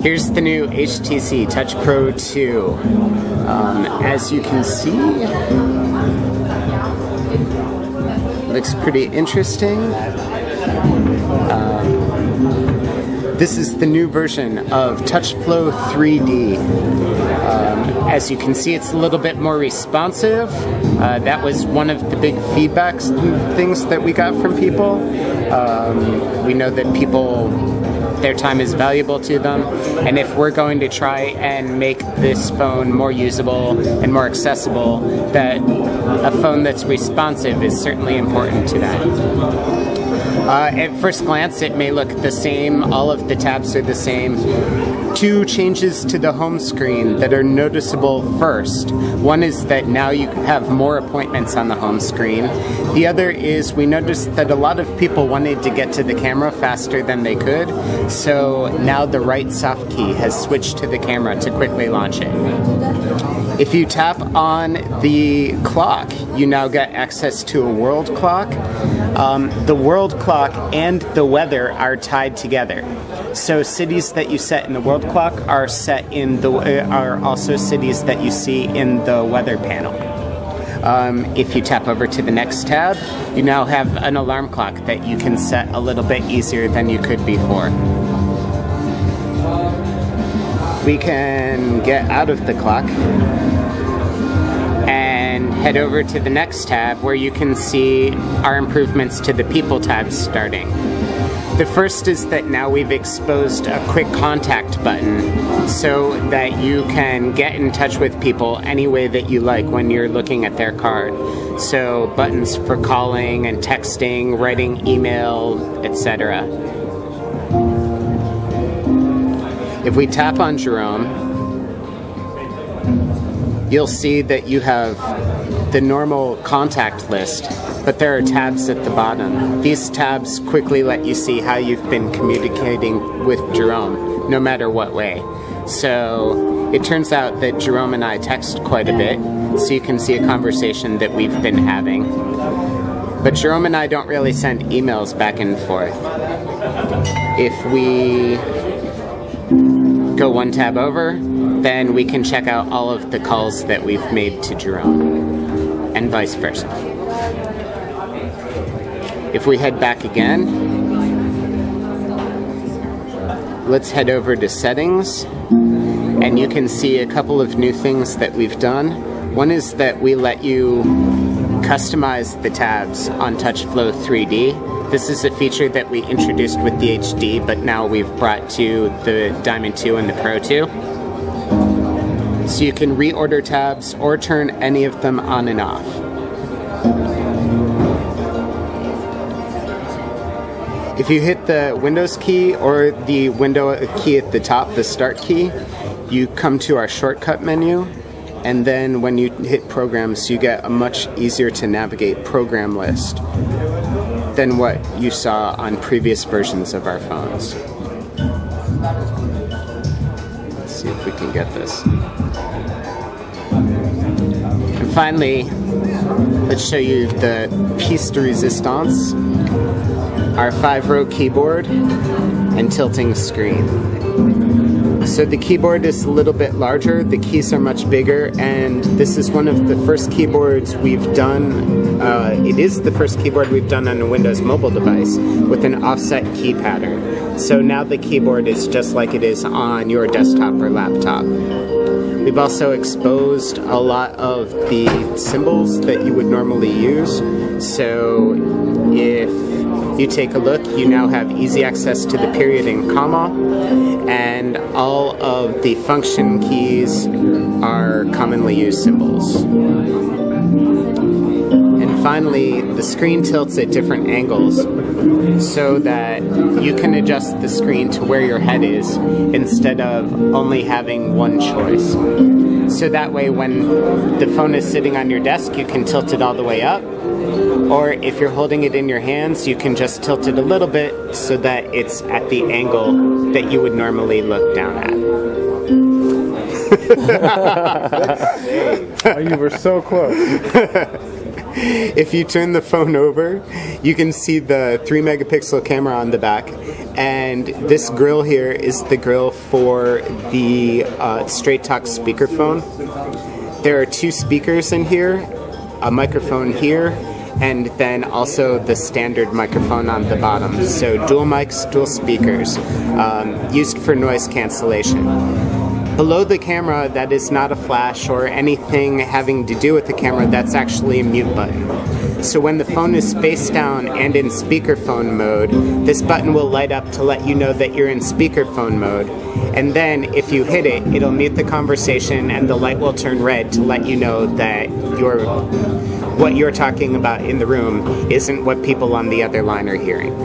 Here's the new HTC Touch Pro2. As you can see, looks pretty interesting. This is the new version of Touch Flow 3D. As you can see, it's a little bit more responsive. That was one of the big feedback things that we got from people. We know that their time is valuable to them, and if we're going to try and make this phone more usable and more accessible, that a phone that's responsive is certainly important to that. At first glance, it may look the same. All of the tabs are the same. Two changes to the home screen that are noticeable first. One is that now you have more appointments on the home screen. The other is we noticed that a lot of people wanted to get to the camera faster than they could, so now the right soft key has switched to the camera to quickly launch it. If you tap on the clock, you now get access to a world clock. The world clock and the weather are tied together. So cities that you set in the world clock are also cities that you see in the weather panel. If you tap over to the next tab, you now have an alarm clock that you can set a little bit easier than you could before. We can get out of the clock and head over to the next tab where you can see our improvements to the People tab starting. The first is that now we've exposed a quick contact button so that you can get in touch with people any way that you like when you're looking at their card. So buttons for calling and texting, writing email, etc. If we tap on Jerome, you'll see that you have the normal contact list, but there are tabs at the bottom. These tabs quickly let you see how you've been communicating with Jerome, no matter what way. So it turns out that Jerome and I text quite a bit, so you can see a conversation that we've been having. But Jerome and I don't really send emails back and forth. If we go one tab over, then we can check out all of the calls that we've made to Jerome, and vice versa. If we head back again, let's head over to settings, and you can see a couple of new things that we've done. One is that we let you customize the tabs on Touch Flow 3D. This is a feature that we introduced with the HD, but now we've brought to the Diamond 2 and the Pro 2. So you can reorder tabs or turn any of them on and off. If you hit the Windows key or the window key at the top, the Start key, you come to our shortcut menu, and then when you hit Programs, you get a much easier to navigate program list than what you saw on previous versions of our phones. Let's see if we can get this. And finally, let's show you the piece de resistance, our 5-row keyboard and tilting screen. So the keyboard is a little bit larger, the keys are much bigger, and this is one of the first keyboards we've done, it is the first keyboard we've done on a Windows mobile device with an offset key pattern. So now the keyboard is just like it is on your desktop or laptop. We've also exposed a lot of the symbols that you would normally use. So if you take a look, you now have easy access to the period and comma, and all of the function keys are commonly used symbols. And finally, the screen tilts at different angles so that you can adjust the screen to where your head is instead of only having one choice. So that way when the phone is sitting on your desk, you can tilt it all the way up. Or if you're holding it in your hands, you can just tilt it a little bit so that it's at the angle that you would normally look down at. Oh, you were so close. If you turn the phone over, you can see the 3 megapixel camera on the back, and this grill here is the grill for the Straight Talk speakerphone. There are 2 speakers in here, a microphone here, and then also the standard microphone on the bottom. So dual mics, dual speakers, used for noise cancellation. Below the camera, that is not a flash or anything having to do with the camera, that's actually a mute button. So when the phone is face down and in speakerphone mode, this button will light up to let you know that you're in speakerphone mode. And then if you hit it, it'll mute the conversation and the light will turn red to let you know that what you're talking about in the room isn't what people on the other line are hearing.